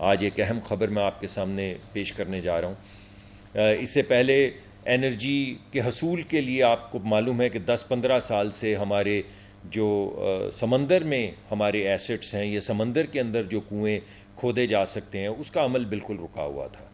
آج ایک اہم خبر میں آپ کے سامنے پیش کرنے جا رہا ہوں۔ اس سے پہلے انرجی کے حصول کے لیے آپ کو معلوم ہے کہ 10-15 سال سے ہمارے جو سمندر میں ہمارے ایسٹس ہیں، یہ سمندر کے اندر جو کنویں کھودے جا سکتے ہیں، اس کا عمل بالکل رکا ہوا تھا۔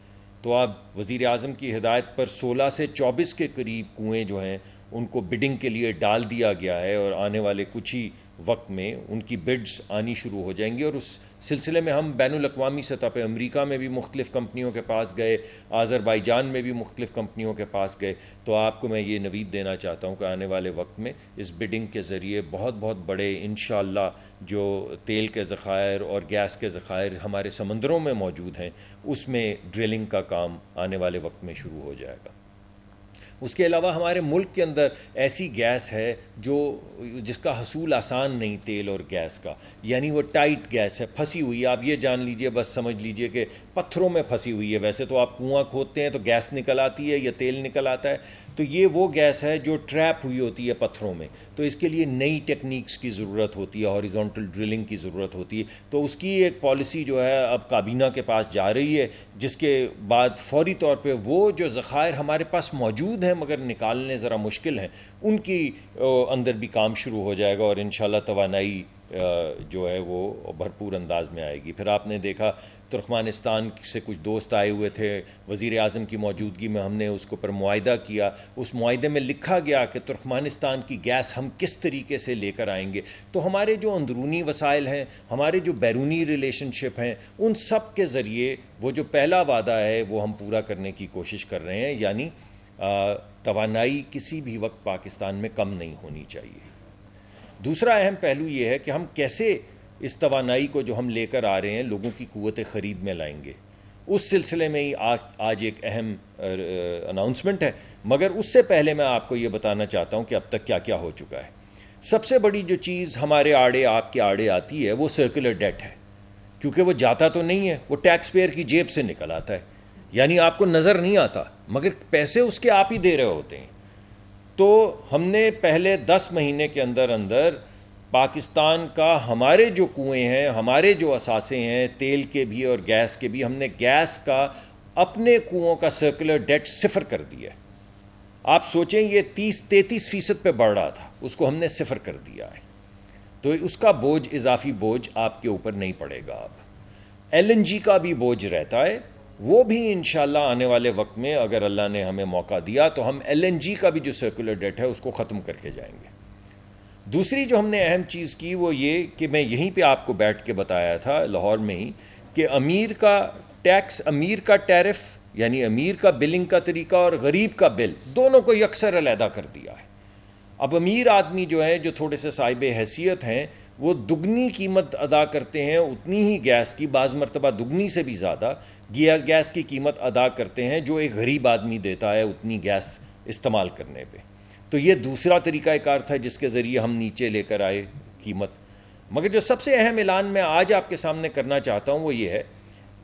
تو اب وزیر اعظم کی ہدایت پر 16 سے 24 کے قریب کنویں جو ہیں ان کو بڈنگ کے لیے ڈال دیا گیا ہے، اور آنے والے کچھ ہی وقت میں ان کی بڈز آنی شروع ہو جائیں گی، اور اس سلسلے میں ہم بین الاقوامی سطح پہ امریکہ میں بھی مختلف کمپنیوں کے پاس گئے، آذربائیجان میں بھی مختلف کمپنیوں کے پاس گئے۔ تو آپ کو میں یہ نوید دینا چاہتا ہوں کہ آنے والے وقت میں اس بڈنگ کے ذریعے بہت بہت بڑے انشاءاللہ جو تیل کے ذخائر اور گیس کے ذخائر ہمارے سمندروں میں موجود ہیں، اس میں ڈرلنگ کا کام آنے والے وقت میں شروع ہو جائے گا۔ اس کے علاوہ ہمارے ملک کے اندر ایسی گیس ہے جس کا حصول آسان نہیں، تیل اور گیس کا، یعنی وہ ٹائٹ گیس ہے، پھنسی ہوئی ہے۔ آپ یہ جان لیجئے، بس سمجھ لیجئے کہ پتھروں میں پھنسی ہوئی ہے۔ ویسے تو آپ کنواں کھودتے ہیں تو گیس نکل آتی ہے یا تیل نکل آتا ہے، تو یہ وہ گیس ہے جو ٹریپ ہوئی ہوتی ہے پتھروں میں۔ تو اس کے لیے نئی ٹیکنیکس کی ضرورت ہوتی ہے، ہاریزونٹل ڈرلنگ کی ضرورت ہوتی ہے۔ تو اس کی ایک پالیسی جو ہے اب کابینہ کے پاس جا رہی ہے، جس کے بعد فوری طور پہ وہ جو ذخائر ہمارے پاس موجود ہیں مگر نکالنے ذرا مشکل ہیں، ان کی اندر بھی کام شروع ہو جائے گا، اور انشاءاللہ توانائی جو ہے وہ بھرپور انداز میں آئے گی۔ پھر آپ نے دیکھا ترکمانستان سے کچھ دوست آئے ہوئے تھے، وزیر اعظم کی موجودگی میں ہم نے اس کے اوپر معاہدہ کیا۔ اس معاہدے میں لکھا گیا کہ ترکمانستان کی گیس ہم کس طریقے سے لے کر آئیں گے۔ تو ہمارے جو اندرونی وسائل ہیں، ہمارے جو بیرونی ریلیشن شپ ہیں، ان سب کے ذریعے وہ جو پہلا وعدہ ہے وہ ہم پورا کرنے کی کوشش کر رہے ہیں، یعنی توانائی کسی بھی وقت پاکستان میں کم نہیں ہونی چاہیے۔ دوسرا اہم پہلو یہ ہے کہ ہم کیسے اس توانائی کو جو ہم لے کر آ رہے ہیں لوگوں کی قوت خرید میں لائیں گے۔ اس سلسلے میں ہی آج ایک اہم اناؤنسمنٹ ہے، مگر اس سے پہلے میں آپ کو یہ بتانا چاہتا ہوں کہ اب تک کیا کیا ہو چکا ہے۔ سب سے بڑی جو چیز ہمارے آڑے، آپ کے آڑے آتی ہے، وہ سرکولر ڈیٹ ہے، کیونکہ وہ جاتا تو نہیں ہے، وہ ٹیکس پیئر کی جیب سے نکل آتا ہے، یعنی آپ کو نظر نہیں آتا مگر پیسے اس کے آپ ہی دے رہے ہوتے ہیں۔ تو ہم نے پہلے 10 مہینے کے اندر پاکستان کا ہمارے جو کنویں ہیں، ہمارے جو اثاثے ہیں تیل کے بھی اور گیس کے بھی، ہم نے گیس کا اپنے کنووں کا سرکولر ڈیٹ 0 کر دیا ہے۔ آپ سوچیں یہ 30-33% پہ بڑھ رہا تھا، اس کو ہم نے 0 کر دیا ہے۔ تو اس کا بوجھ، اضافی بوجھ آپ کے اوپر نہیں پڑے گا۔ اب LNG کا بھی بوجھ رہتا ہے، وہ بھی انشاءاللہ آنے والے وقت میں اگر اللہ نے ہمیں موقع دیا تو ہم LNG کا بھی جو سرکولر ڈیٹ ہے اس کو ختم کر کے جائیں گے۔ دوسری جو ہم نے اہم چیز کی وہ یہ کہ میں یہیں پہ آپ کو بیٹھ کے بتایا تھا لاہور میں ہی، کہ امیر کا ٹیکس، امیر کا ٹیرف یعنی امیر کا بلنگ کا طریقہ اور غریب کا بل، دونوں کو یکسر علیحدہ کر دیا ہے۔ اب امیر آدمی جو ہے، جو تھوڑے سے صاحب حیثیت ہیں، وہ دگنی قیمت ادا کرتے ہیں، اتنی ہی گیس کی، بعض مرتبہ دگنی سے بھی زیادہ گیس کی قیمت ادا کرتے ہیں جو ایک غریب آدمی دیتا ہے اتنی گیس استعمال کرنے پہ۔ تو یہ دوسرا طریقہ کار تھا جس کے ذریعے ہم نیچے لے کر آئے قیمت۔ مگر جو سب سے اہم اعلان میں آج آپ کے سامنے کرنا چاہتا ہوں وہ یہ ہے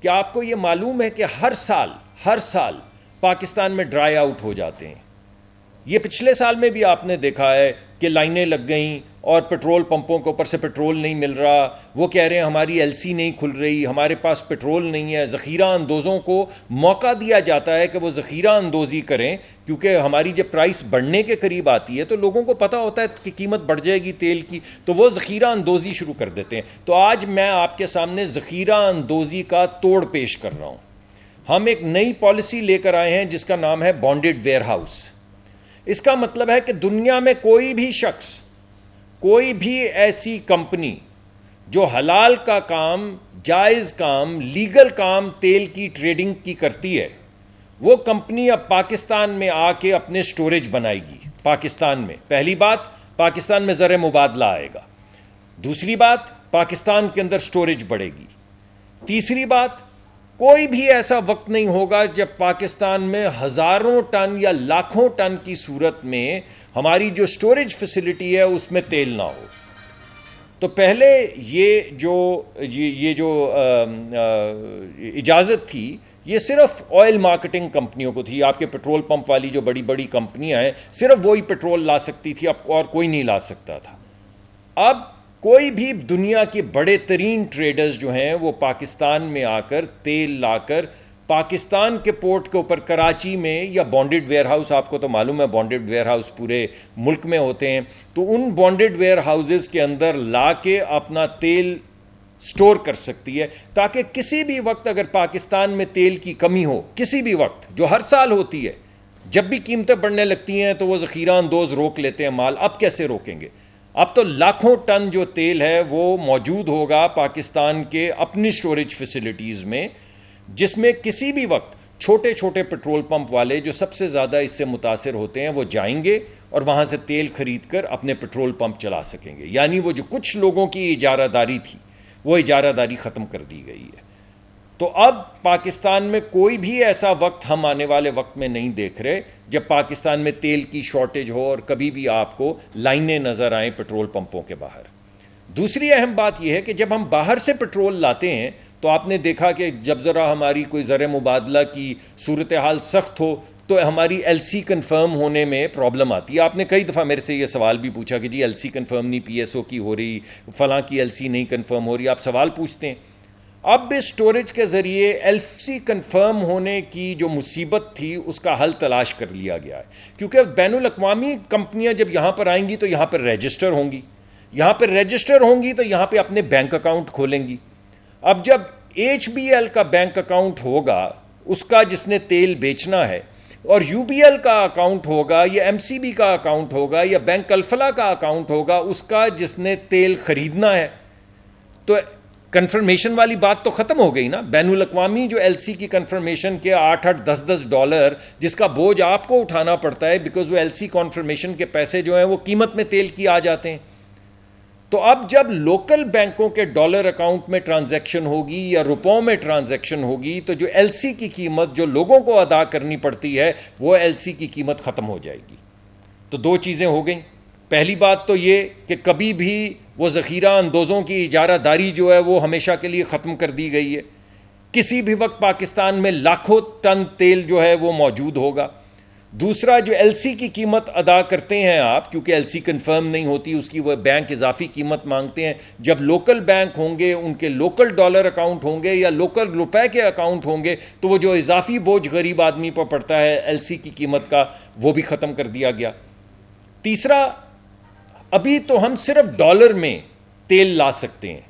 کہ آپ کو یہ معلوم ہے کہ ہر سال پاکستان میں ڈرائی آؤٹ ہو جاتے ہیں۔ یہ پچھلے سال میں بھی آپ نے دیکھا ہے کہ لائنیں لگ گئیں اور پٹرول پمپوں کے اوپر سے پٹرول نہیں مل رہا، وہ کہہ رہے ہیں ہماری LC نہیں کھل رہی، ہمارے پاس پٹرول نہیں ہے۔ ذخیرہ اندوزوں کو موقع دیا جاتا ہے کہ وہ ذخیرہ اندوزی کریں، کیونکہ ہماری جب پرائس بڑھنے کے قریب آتی ہے تو لوگوں کو پتہ ہوتا ہے کہ قیمت بڑھ جائے گی تیل کی، تو وہ ذخیرہ اندوزی شروع کر دیتے ہیں۔ تو آج میں آپ کے سامنے ذخیرہ اندوزی کا توڑ پیش کر رہا ہوں۔ ہم ایک نئی پالیسی لے کر آئے ہیں جس کا نام ہے بانڈڈ ویئر ہاؤس۔ اس کا مطلب ہے کہ دنیا میں کوئی بھی شخص، کوئی بھی ایسی کمپنی جو حلال کا کام، جائز کام، لیگل کام تیل کی ٹریڈنگ کی کرتی ہے، وہ کمپنی اب پاکستان میں آ کے اپنے سٹوریج بنائے گی۔ پاکستان میں پہلی بات، پاکستان میں زر مبادلہ آئے گا۔ دوسری بات، پاکستان کے اندر سٹوریج بڑھے گی۔ تیسری بات، کوئی بھی ایسا وقت نہیں ہوگا جب پاکستان میں ہزاروں ٹن یا لاکھوں ٹن کی صورت میں ہماری جو سٹوریج فیسلٹی ہے اس میں تیل نہ ہو۔ تو پہلے یہ جو اجازت تھی یہ صرف آئل مارکیٹنگ کمپنیوں کو تھی، آپ کے پٹرول پمپ والی جو بڑی بڑی کمپنیاں ہیں صرف وہی پٹرول لا سکتی تھی، اب اور کوئی نہیں لا سکتا تھا۔ اب کوئی بھی دنیا کے بڑے ترین ٹریڈرز جو ہیں وہ پاکستان میں آ کر تیل لا کر پاکستان کے پورٹ کے اوپر کراچی میں یا بانڈڈ ویئر ہاؤس، آپ کو تو معلوم ہے بانڈڈ ویئر ہاؤس پورے ملک میں ہوتے ہیں، تو ان بانڈڈ ویئر ہاؤسز کے اندر لا کے اپنا تیل سٹور کر سکتی ہے، تاکہ کسی بھی وقت اگر پاکستان میں تیل کی کمی ہو، کسی بھی وقت، جو ہر سال ہوتی ہے، جب بھی قیمتیں بڑھنے لگتی ہیں تو وہ ذخیرہ اندوز روک لیتے ہیں مال. اب کیسے روکیں گے؟ اب تو لاکھوں ٹن جو تیل ہے وہ موجود ہوگا پاکستان کے اپنی سٹوریج فیسلٹیز میں، جس میں کسی بھی وقت چھوٹے چھوٹے پیٹرول پمپ والے جو سب سے زیادہ اس سے متاثر ہوتے ہیں وہ جائیں گے اور وہاں سے تیل خرید کر اپنے پیٹرول پمپ چلا سکیں گے. یعنی وہ جو کچھ لوگوں کی اجارہ داری تھی وہ اجارہ داری ختم کر دی گئی ہے. تو اب پاکستان میں کوئی بھی ایسا وقت ہم آنے والے وقت میں نہیں دیکھ رہے جب پاکستان میں تیل کی شارٹیج ہو اور کبھی بھی آپ کو لائنیں نظر آئیں پیٹرول پمپوں کے باہر. دوسری اہم بات یہ ہے کہ جب ہم باہر سے پیٹرول لاتے ہیں تو آپ نے دیکھا کہ جب ذرا ہماری کوئی زر مبادلہ کی صورتحال سخت ہو تو ہماری ایل سی کنفرم ہونے میں پرابلم آتی ہے. آپ نے کئی دفعہ میرے سے یہ سوال بھی پوچھا کہ جی ایل سی کنفرم نہیں پی ایس او کی ہو رہی، فلاں کی ایل سی نہیں کنفرم ہو رہی، آپ سوال پوچھتے ہیں. اب اسٹوریج کے ذریعے ایل سی کنفرم ہونے کی جو مصیبت تھی اس کا حل تلاش کر لیا گیا ہے، کیونکہ بین الاقوامی کمپنیاں جب یہاں پر آئیں گی تو یہاں پر رجسٹر ہوں گی، یہاں پہ رجسٹر ہوں گی تو یہاں پہ اپنے بینک اکاؤنٹ کھولیں گی. اب جب ایچ بی ایل کا بینک اکاؤنٹ ہوگا اس کا جس نے تیل بیچنا ہے، اور یو بی ایل کا اکاؤنٹ ہوگا یا ایم سی بی کا اکاؤنٹ ہوگا یا بینک الفلاح کا اکاؤنٹ ہوگا اس کا جس نے تیل خریدنا ہے، تو کنفرمیشن والی بات تو ختم ہو گئی نا. بین الاقوامی جو ایل سی کی کنفرمیشن کے $8-10 جس کا بوجھ آپ کو اٹھانا پڑتا ہے بیکاز وہ ایل سی کنفرمیشن کے پیسے جو ہیں وہ قیمت میں تیل کی آ جاتے ہیں. تو اب جب لوکل بینکوں کے ڈالر اکاؤنٹ میں ٹرانزیکشن ہوگی یا روپوں میں ٹرانزیکشن ہوگی تو جو ایل سی کی قیمت جو لوگوں کو ادا کرنی پڑتی ہے وہ ایل سی کی قیمت ختم ہو جائے گی. تو دو چیزیں ہو گئیں. پہلی بات تو یہ کہ کبھی بھی وہ ذخیرہ اندوزوں کی اجارہ داری جو ہے وہ ہمیشہ کے لیے ختم کر دی گئی ہے. کسی بھی وقت پاکستان میں لاکھوں ٹن تیل جو ہے وہ موجود ہوگا. دوسرا، جو ایل سی کی قیمت ادا کرتے ہیں آپ، کیونکہ ایل سی کنفرم نہیں ہوتی، اس کی وہ بینک اضافی قیمت مانگتے ہیں. جب لوکل بینک ہوں گے، ان کے لوکل ڈالر اکاؤنٹ ہوں گے یا لوکل روپے کے اکاؤنٹ ہوں گے، تو وہ جو اضافی بوجھ غریب آدمی پر پڑتا ہے ایل سی کی قیمت کا، وہ بھی ختم کر دیا گیا. تیسرا، ابھی تو ہم صرف ڈالر میں تیل لا سکتے ہیں.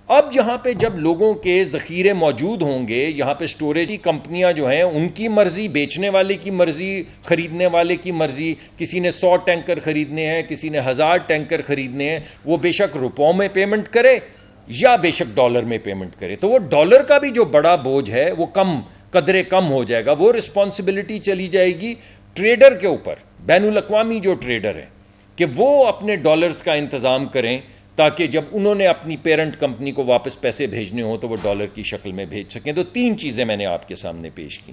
اب یہاں پہ جب لوگوں کے ذخیرے موجود ہوں گے، یہاں پہ سٹوریج کمپنیاں جو ہیں ان کی مرضی، بیچنے والے کی مرضی، خریدنے والے کی مرضی، کسی نے 100 ٹینکر خریدنے ہیں، کسی نے 1000 ٹینکر خریدنے ہیں، وہ بے شک روپوں میں پیمنٹ کرے یا بے شک ڈالر میں پیمنٹ کرے. تو وہ ڈالر کا بھی جو بڑا بوجھ ہے وہ قدرے کم ہو جائے گا. وہ رسپانسبلٹی چلی جائے گی ٹریڈر کے اوپر، بین الاقوامی جو ٹریڈر ہیں، کہ وہ اپنے ڈالرز کا انتظام کریں تاکہ جب انہوں نے اپنی پیرنٹ کمپنی کو واپس پیسے بھیجنے ہوں تو وہ ڈالر کی شکل میں بھیج سکیں. تو 3 چیزیں میں نے آپ کے سامنے پیش کی.